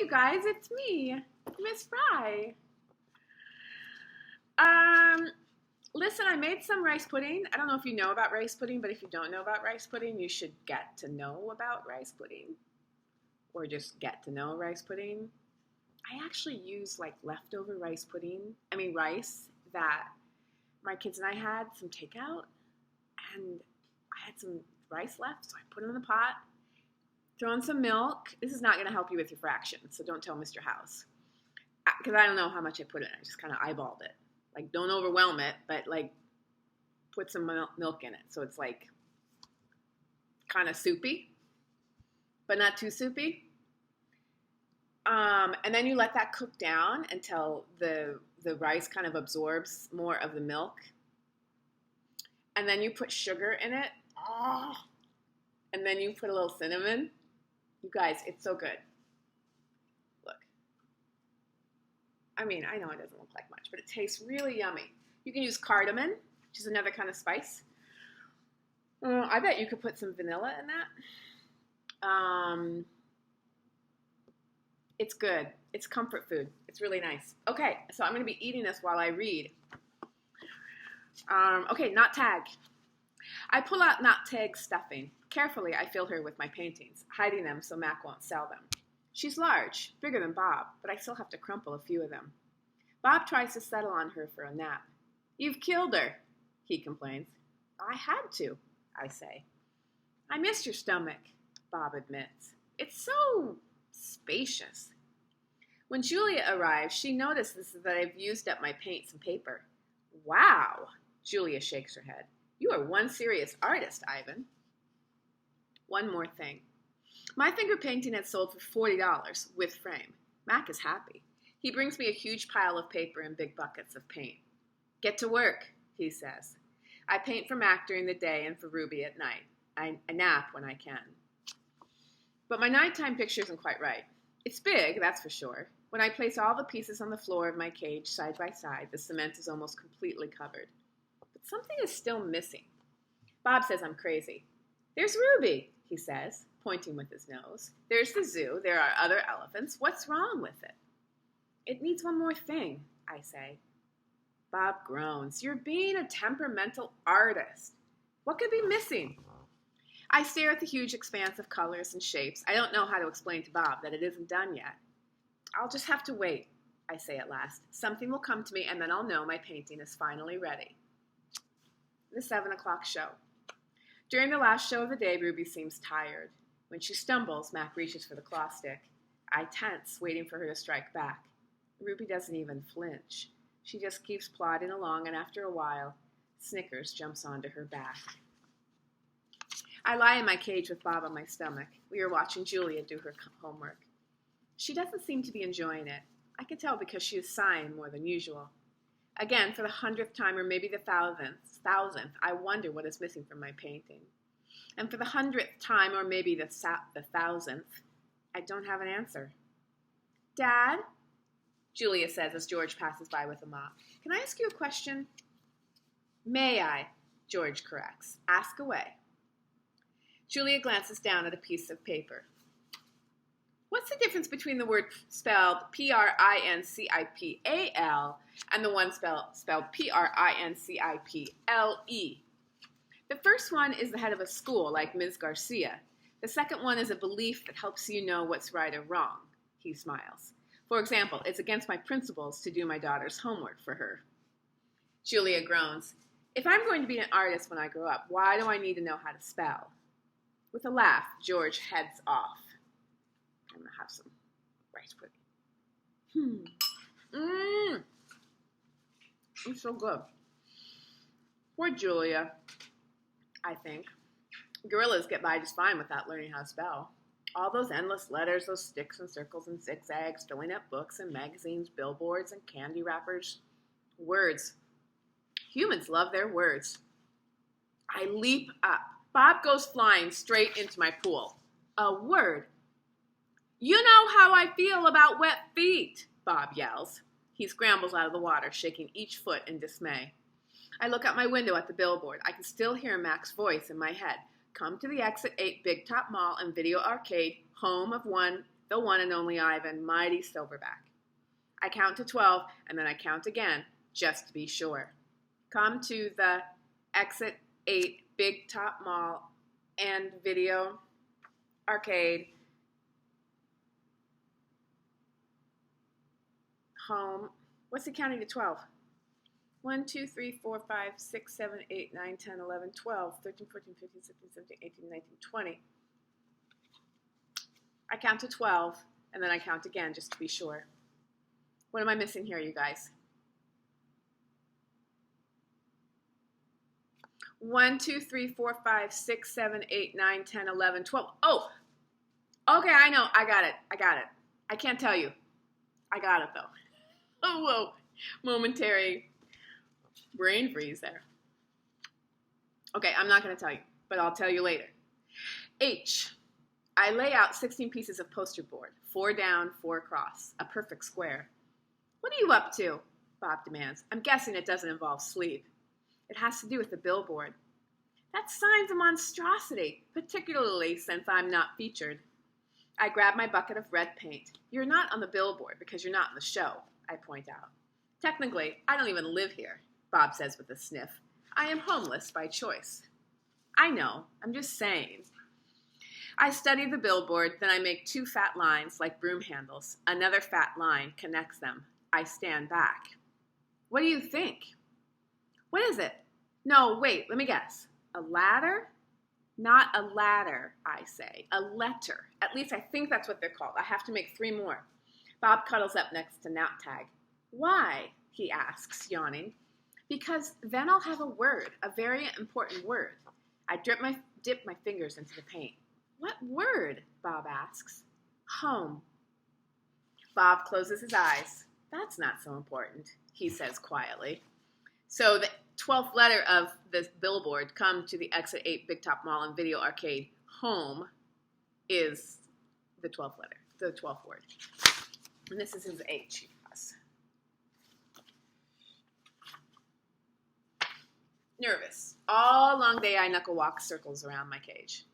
you guys, it's me, Miss Fry. Listen, I made some rice pudding. I don't know if you know about rice pudding, but if you don't know about rice pudding, you should get to know about rice pudding. Or just get to know rice pudding. I actually use like leftover rice rice that my kids and I had some takeout, and I had some rice left, so I put it in the pot, throw in some milk. This is not going to help you with your fractions, so don't tell Mr. House. Because I don't know how much I put in. I just kind of eyeballed it. Like, don't overwhelm it, but like put some milk in it. So it's like kind of soupy, but not too soupy. And then you let that cook down until the rice kind of absorbs more of the milk. And then you put sugar in it. Oh. And then you put a little cinnamon. You guys, it's so good. Look. I mean, I know it doesn't look like much, but it tastes really yummy. You can use cardamom, which is another kind of spice. I bet you could put some vanilla in that. It's good. It's comfort food. It's really nice. Okay, so I'm going to be eating this while I read. Okay, Not Tag. I pull out Not Tag's stuffing. Carefully, I fill her with my paintings, hiding them so Mac won't sell them. She's large, bigger than Bob, but I still have to crumple a few of them. Bob tries to settle on her for a nap. You've killed her, he complains. I had to, I say. I missed your stomach, Bob admits. It's so spacious. When Julia arrives, she notices that I've used up my paints and paper. Wow, Julia shakes her head. You are one serious artist, Ivan. One more thing. My finger painting had sold for $40 with frame. Mac is happy. He brings me a huge pile of paper and big buckets of paint. Get to work, he says. I paint for Mac during the day and for Ruby at night. I nap when I can. But my nighttime picture isn't quite right. It's big, that's for sure. When I place all the pieces on the floor of my cage side by side, the cement is almost completely covered. But something is still missing. Bob says I'm crazy. There's Ruby, he says, pointing with his nose. There's the zoo. There are other elephants. What's wrong with it? It needs one more thing, I say. Bob groans. You're being a temperamental artist. What could be missing? I stare at the huge expanse of colors and shapes. I don't know how to explain to Bob that it isn't done yet. I'll just have to wait, I say at last. Something will come to me, and then I'll know my painting is finally ready. The 7 o'clock show. During the last show of the day, Ruby seems tired. When she stumbles, Mac reaches for the claw stick. I tense, waiting for her to strike back. Ruby doesn't even flinch. She just keeps plodding along, and after a while, Snickers jumps onto her back. I lie in my cage with Bob on my stomach. We are watching Julia do her homework. She doesn't seem to be enjoying it. I can tell because she is sighing more than usual. Again, for the 100th time, or maybe the thousandth, I wonder what is missing from my painting. And for the 100th time, or maybe the 1000th, I don't have an answer. Dad? Julia says as George passes by with a mop. Can I ask you a question? May I? George corrects. Ask away. Julia glances down at a piece of paper. What's the difference between the word spelled P-R-I-N-C-I-P-A-L and the one spelled P-R-I-N-C-I-P-L-E? The first one is the head of a school, like Ms. Garcia. The second one is a belief that helps you know what's right or wrong. He smiles. For example, it's against my principles to do my daughter's homework for her. Julia groans. If I'm going to be an artist when I grow up, why do I need to know how to spell? With a laugh, George heads off. I'm going to have some rice pudding. It's so good. Poor Julia, I think. Gorillas get by just fine without learning how to spell. All those endless letters, those sticks and circles and zigzags, filling up books and magazines, billboards and candy wrappers. Words. Humans love their words. I leap up. Bob goes flying straight into my pool. A word. You know how I feel about wet feet, Bob yells. He scrambles out of the water, shaking each foot in dismay. I look out my window at the billboard. I can still hear Mac's voice in my head. Come to the Exit 8 Big Top Mall and Video Arcade, home of one the one and only Ivan, mighty Silverback. I count to 12, and then I count again, just to be sure. Come to the Exit 8 Big Top Mall and Video Arcade Home. What's he counting to 12? 1, 2, 3, 4, 5, 6, 7, 8, 9, 10, 11, 12, 13, 14, 15, 16, 17, 18, 19, 20. I count to 12, and then I count again just to be sure. What am I missing here, you guys? 1, 2, 3, 4, 5, 6, 7, 8, 9, 10, 11, 12. Oh, okay, I know. I got it. I can't tell you. I got it, though. Oh, whoa. Momentary brain freeze there. Okay, I'm not going to tell you, but I'll tell you later. H. I lay out 16 pieces of poster board, 4 down, 4 across, a perfect square. What are you up to? Bob demands. I'm guessing it doesn't involve sleep. It has to do with the billboard. That sign's a monstrosity, particularly since I'm not featured. I grab my bucket of red paint. You're not on the billboard because you're not in the show, I point out. Technically, I don't even live here, Bob says with a sniff. I am homeless by choice. I know, I'm just saying. I study the billboard, then I make 2 fat lines like broom handles. Another fat line connects them. I stand back. What do you think? What is it? No, wait, let me guess. A ladder? Not a ladder, I say. A letter. At least I think that's what they're called. I have to make 3 more. Bob cuddles up next to Knaptag. Why? He asks, yawning. Because then I'll have a word, a very important word. I dip my fingers into the paint. What word? Bob asks. Home. Bob closes his eyes. That's not so important, he says quietly. So the 12th letter of this billboard, come to the Exit 8 Big Top Mall and Video Arcade, home, is the 12th letter, the 12th word. And this is his H. Nervous. All long day I knuckle walk circles around my cage.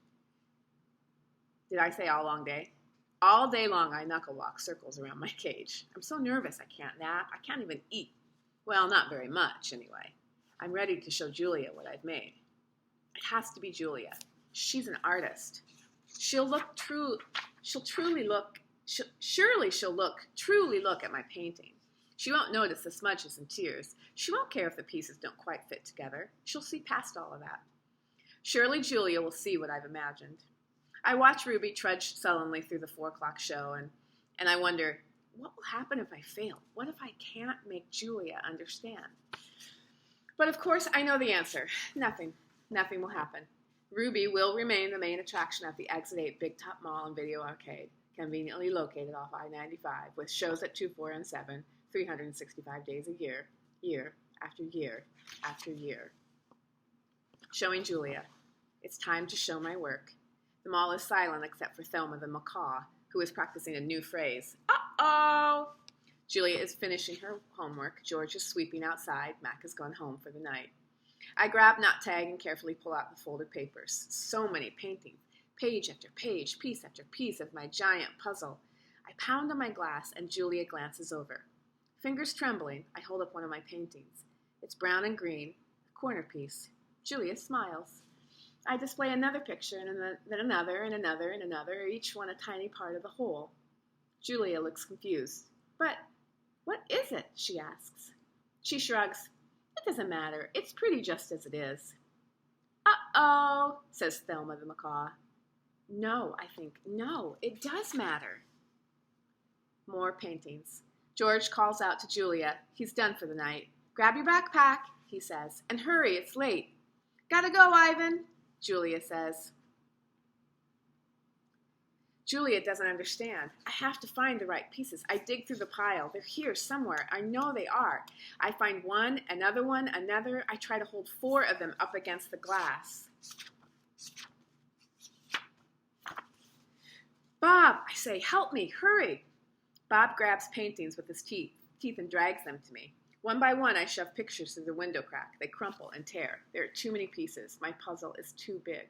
Did I say all long day? All day long I knuckle walk circles around my cage. I'm so nervous I can't nap. I can't even eat. Well, not very much, anyway. I'm ready to show Julia what I've made. It has to be Julia. She's an artist. Surely she'll truly look at my painting. She won't notice the smudges and tears. She won't care if the pieces don't quite fit together. She'll see past all of that. Surely Julia will see what I've imagined. I watch Ruby trudge sullenly through the 4 o'clock show, and I wonder, what will happen if I fail? What if I can't make Julia understand? But of course, I know the answer. Nothing. Nothing will happen. Ruby will remain the main attraction at the Exit 8 Big Top Mall and Video Arcade, conveniently located off I-95, with shows at 2, 4, and 7, 365 days a year, year after year after year. Showing Julia. It's time to show my work. The mall is silent except for Thelma the macaw, who is practicing a new phrase. Uh-oh! Julia is finishing her homework. George is sweeping outside. Mac has gone home for the night. I grab Knaptag and carefully pull out the folded papers. So many paintings, page after page, piece after piece of my giant puzzle. I pound on my glass, and Julia glances over. Fingers trembling, I hold up one of my paintings. It's brown and green, a corner piece. Julia smiles. I display another picture, and then another, and another, and another, each one a tiny part of the whole. Julia looks confused. But what is it? She asks. She shrugs. It doesn't matter. It's pretty just as it is. Uh-oh, says Thelma the macaw. No, I think. No, it does matter. More paintings. George calls out to Julia. He's done for the night. Grab your backpack, he says, and hurry, it's late. Gotta go, Ivan, Julia says. Julia doesn't understand. I have to find the right pieces. I dig through the pile. They're here somewhere. I know they are. I find one, another. I try to hold 4 of them up against the glass. Bob, I say, help me, hurry. Bob grabs paintings with his teeth and drags them to me. One by one, I shove pictures through the window crack. They crumple and tear. There are too many pieces. My puzzle is too big.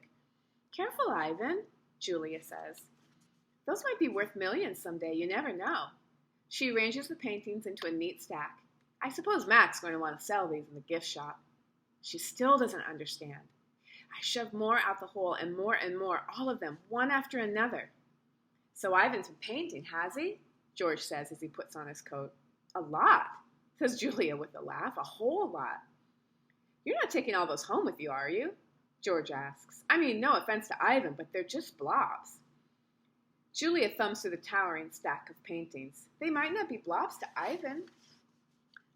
Careful, Ivan, Julia says. Those might be worth millions someday, you never know. She arranges the paintings into a neat stack. I suppose Mac's going to want to sell these in the gift shop. She still doesn't understand. I shove more out the hole and more, all of them, one after another. So Ivan's been painting, has he? George says as he puts on his coat. A lot, says Julia with a laugh, a whole lot. You're not taking all those home with you, are you? George asks. I mean, no offense to Ivan, but they're just blobs. Julia thumbs through the towering stack of paintings. They might not be blobs to Ivan.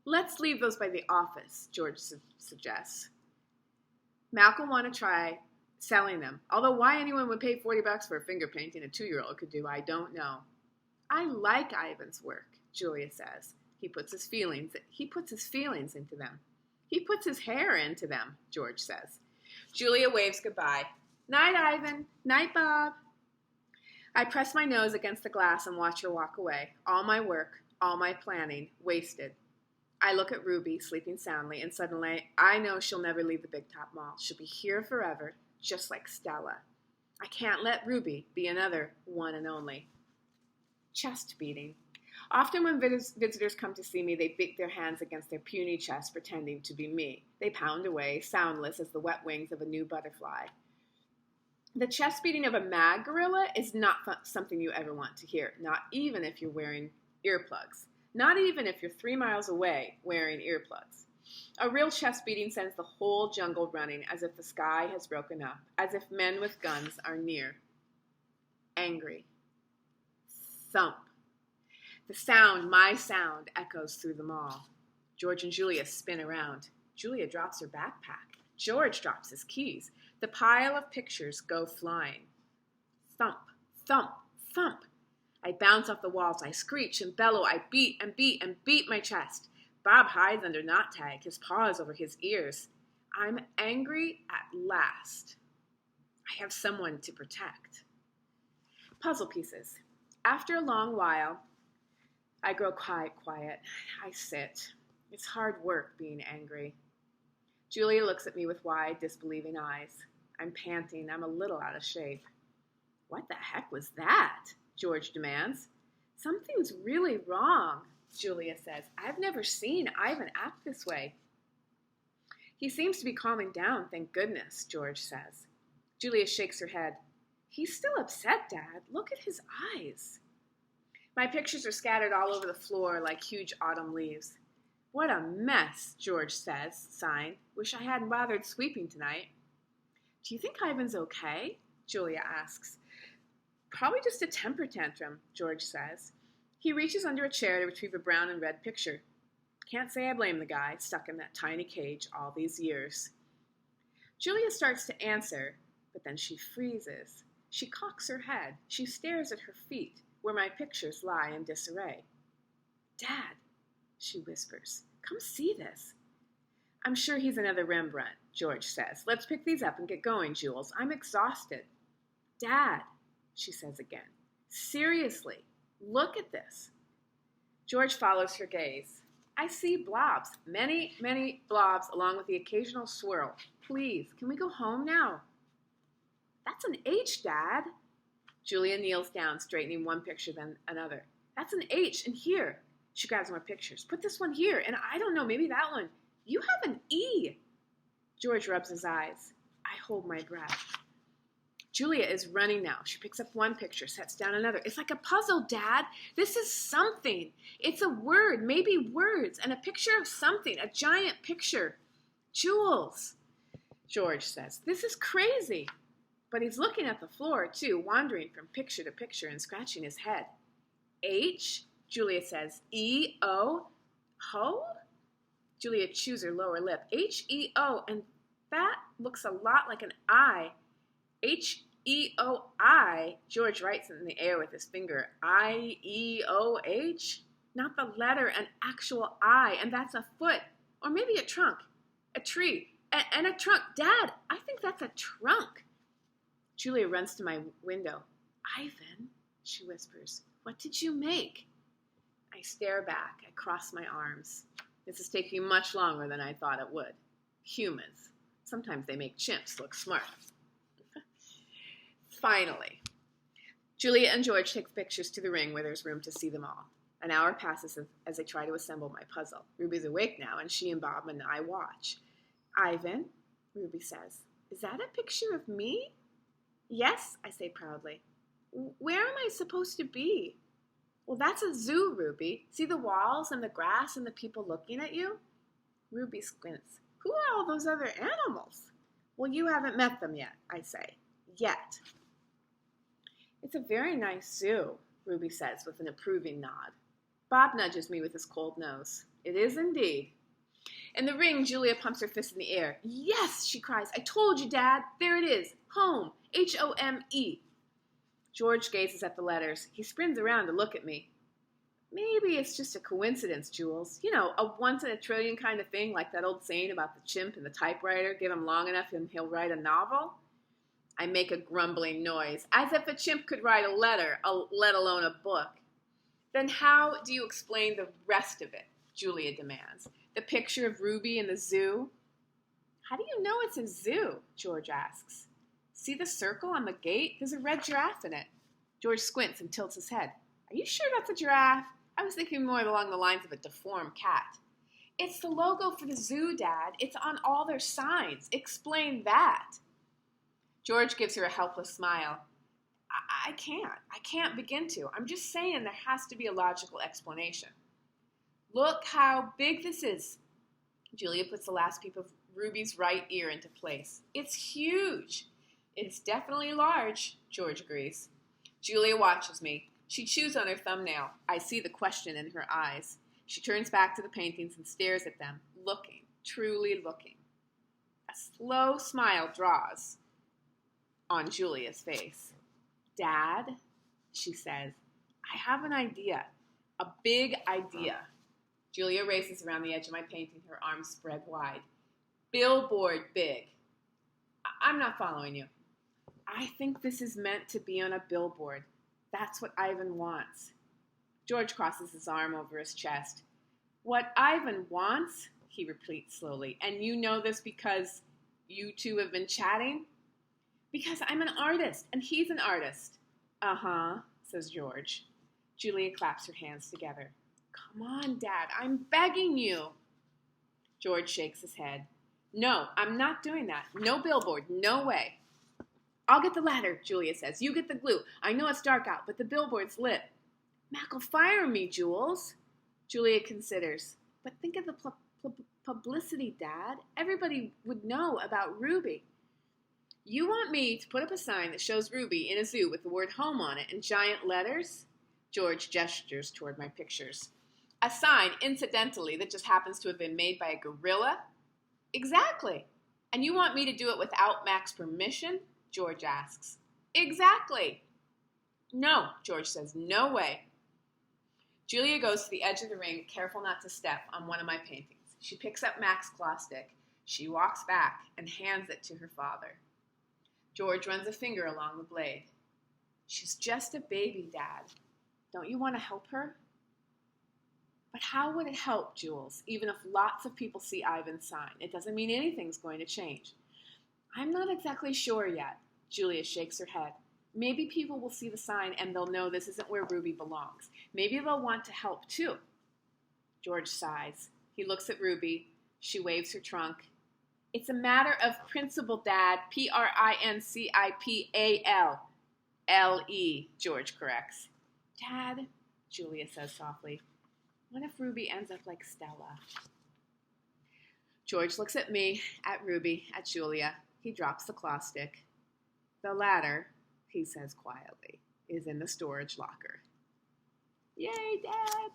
Let's leave those by the office, George suggests. Mac will want to try selling them, although why anyone would pay $40 for a finger painting a 2-year-old could do, I don't know. I like Ivan's work, Julia says. He puts his feelings into them. He puts his hair into them, George says. Julia waves goodbye. Night, Ivan. Night, Bob. I press my nose against the glass and watch her walk away. All my work, all my planning, wasted. I look at Ruby, sleeping soundly, and suddenly I know she'll never leave the Big Top Mall. She'll be here forever, just like Stella. I can't let Ruby be another one and only. Chest beating. Often when visitors come to see me, they beat their hands against their puny chest, pretending to be me. They pound away, soundless as the wet wings of a new butterfly. The chest beating of a mad gorilla is not something you ever want to hear, not even if you're wearing earplugs. Not even if you're 3 miles away wearing earplugs. A real chest beating sends the whole jungle running as if the sky has broken up, as if men with guns are near. Angry. Thump. The sound, my sound, echoes through the mall. George and Julia spin around. Julia drops her backpack. George drops his keys. The pile of pictures go flying. Thump, thump, thump. I bounce off the walls. I screech and bellow. I beat and beat and beat my chest. Bob hides under knot tag, his paws over his ears. I'm angry at last. I have someone to protect. Puzzle pieces. After a long while, I grow quiet. I sit. It's hard work being angry. Julia looks at me with wide, disbelieving eyes. I'm panting. I'm a little out of shape. What the heck was that? George demands. Something's really wrong, Julia says. I've never seen Ivan act this way. He seems to be calming down, thank goodness, George says. Julia shakes her head. He's still upset, Dad. Look at his eyes. My pictures are scattered all over the floor like huge autumn leaves. What a mess, George says, sighing. Wish I hadn't bothered sweeping tonight. Do you think Ivan's okay? Julia asks. Probably just a temper tantrum, George says. He reaches under a chair to retrieve a brown and red picture. Can't say I blame the guy, stuck in that tiny cage all these years. Julia starts to answer, but then she freezes. She cocks her head. She stares at her feet, where my pictures lie in disarray. Dad, she whispers, come see this. I'm sure he's another Rembrandt, George says. Let's pick these up and get going, Jules. I'm exhausted. Dad, she says again. Seriously, look at this. George follows her gaze. I see blobs, many, many blobs, along with the occasional swirl. Please, can we go home now? That's an H, Dad. Julia kneels down, straightening one picture then another. That's an H, and here. She grabs more pictures. Put this one here, and I don't know, maybe that one. You have an E. George rubs his eyes. I hold my breath. Julia is running now. She picks up one picture, sets down another. It's like a puzzle, Dad. This is something. It's a word, maybe words, and a picture of something, a giant picture. Jules, George says, this is crazy. But he's looking at the floor, too, wandering from picture to picture and scratching his head. H, Julia says, E-O, ho? Julia chews her lower lip. H-E-O, and that looks a lot like an I. H-E-O-I, George writes in the air with his finger. I-E-O-H? Not the letter, an actual I, and that's a foot, or maybe a trunk, a tree, and a trunk. Dad, I think that's a trunk. Julia runs to my window. Ivan, she whispers, what did you make? I stare back. I cross my arms. This is taking much longer than I thought it would. Humans. Sometimes they make chimps look smart. Finally, Julia and George take pictures to the ring where there's room to see them all. An hour passes as I try to assemble my puzzle. Ruby's awake now, and she and Bob and I watch. Ivan, Ruby says, is that a picture of me? Yes, I say proudly. Where am I supposed to be? Well, that's a zoo, Ruby. See the walls and the grass and the people looking at you? Ruby squints. Who are all those other animals? Well, you haven't met them yet, I say. Yet. It's a very nice zoo, Ruby says with an approving nod. Bob nudges me with his cold nose. It is indeed. In the ring, Julia pumps her fist in the air. Yes, she cries. I told you, Dad. There it is. Home. Home. George gazes at the letters. He spins around to look at me. Maybe it's just a coincidence, Jules. You know, a once-in-a-trillion kind of thing, like that old saying about the chimp and the typewriter. Give him long enough and he'll write a novel. I make a grumbling noise, as if a chimp could write a letter, let alone a book. Then how do you explain the rest of it? Julia demands. The picture of Ruby in the zoo? How do you know it's a zoo? George asks. See the circle on the gate? There's a red giraffe in it. George squints and tilts his head. Are you sure that's a giraffe? I was thinking more along the lines of a deformed cat. It's the logo for the zoo, Dad. It's on all their signs. Explain that. George gives her a helpless smile. I can't begin to. I'm just saying there has to be a logical explanation. Look how big this is. Julia puts the last peep of Ruby's right ear into place. It's huge. It's definitely large, George agrees. Julia watches me. She chews on her thumbnail. I see the question in her eyes. She turns back to the paintings and stares at them, looking, truly looking. A slow smile draws on Julia's face. Dad, she says, I have an idea, a big idea. Julia races around the edge of my painting, her arms spread wide. Billboard big. I'm not following you. I think this is meant to be on a billboard. That's what Ivan wants. George crosses his arm over his chest. What Ivan wants, he repeats slowly, and you know this because you two have been chatting? Because I'm an artist, and he's an artist. Uh-huh, says George. Julia claps her hands together. Come on, Dad, I'm begging you. George shakes his head. No, I'm not doing that. No billboard, no way. I'll get the ladder, Julia says. You get the glue. I know it's dark out, but the billboard's lit. Mac will fire me, Jules. Julia considers. But think of the publicity, Dad. Everybody would know about Ruby. You want me to put up a sign that shows Ruby in a zoo with the word home on it in giant letters? George gestures toward my pictures. A sign, incidentally, that just happens to have been made by a gorilla? Exactly. And you want me to do it without Mac's permission? George asks. Exactly. No, George says, no way. Julia goes to the edge of the ring, careful not to step on one of my paintings. She picks up Mac's claw stick. She walks back and hands it to her father. George runs a finger along the blade. She's just a baby, Dad. Don't you want to help her? But how would it help, Jules, even if lots of people see Ivan's sign? It doesn't mean anything's going to change. I'm not exactly sure yet. Julia shakes her head. Maybe people will see the sign and they'll know this isn't where Ruby belongs. Maybe they'll want to help too. George sighs. He looks at Ruby. She waves her trunk. It's a matter of principle, Dad. Principal. L-E, George corrects. Dad, Julia says softly, what if Ruby ends up like Stella? George looks at me, at Ruby, at Julia. He drops the claw stick. The ladder, he says quietly, is in the storage locker. Yay, Dad!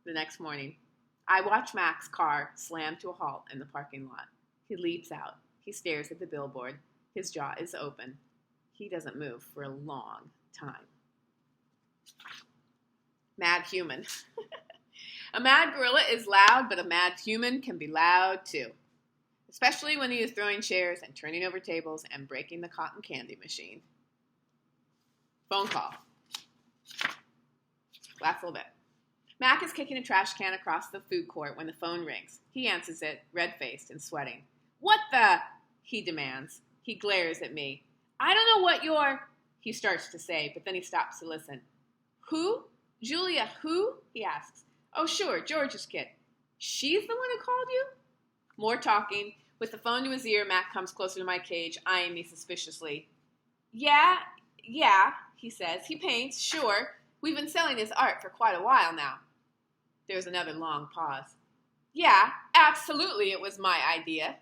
The next morning, I watch Mac's car slam to a halt in the parking lot. He leaps out. He stares at the billboard. His jaw is open. He doesn't move for a long time. Mad human. A mad gorilla is loud, but a mad human can be loud too. Especially when he is throwing chairs and turning over tables and breaking the cotton candy machine. Phone call. Last little bit. Mac is kicking a trash can across the food court when the phone rings. He answers it, red-faced and sweating. What the? He demands. He glares at me. I don't know what you're... he starts to say, but then he stops to listen. Who? Julia who? He asks. Oh, sure, George's kid. She's the one who called you? More talking. With the phone to his ear, Mac comes closer to my cage, eyeing me suspiciously. Yeah, he says. He paints, sure. We've been selling his art for quite a while now. There's another long pause. Yeah, absolutely it was my idea.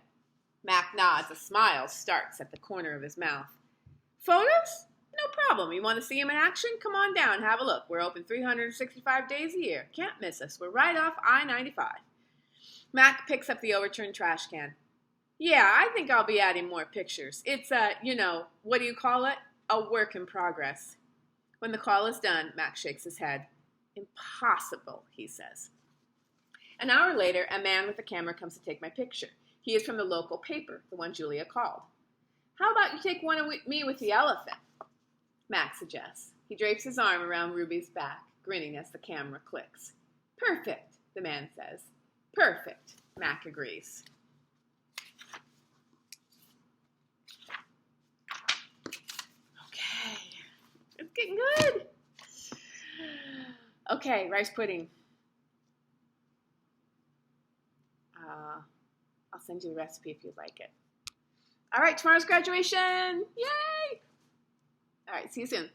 Mac nods. A smile starts at the corner of his mouth. Photos? No problem. You want to see him in action? Come on down, have a look. We're open 365 days a year. Can't miss us. We're right off I-95. Mac picks up the overturned trash can. Yeah, I think I'll be adding more pictures. It's what do you call it? A work in progress. When the call is done, Mac shakes his head. Impossible, he says. An hour later, a man with a camera comes to take my picture. He is from the local paper, the one Julia called. How about you take one of me with the elephant? Mac suggests. He drapes his arm around Ruby's back, grinning as the camera clicks. Perfect, the man says. Perfect, Mac agrees. Okay, it's getting good. Okay, rice pudding. I'll send you the recipe if you'd like it. All right, tomorrow's graduation. Yay! All right, see you soon.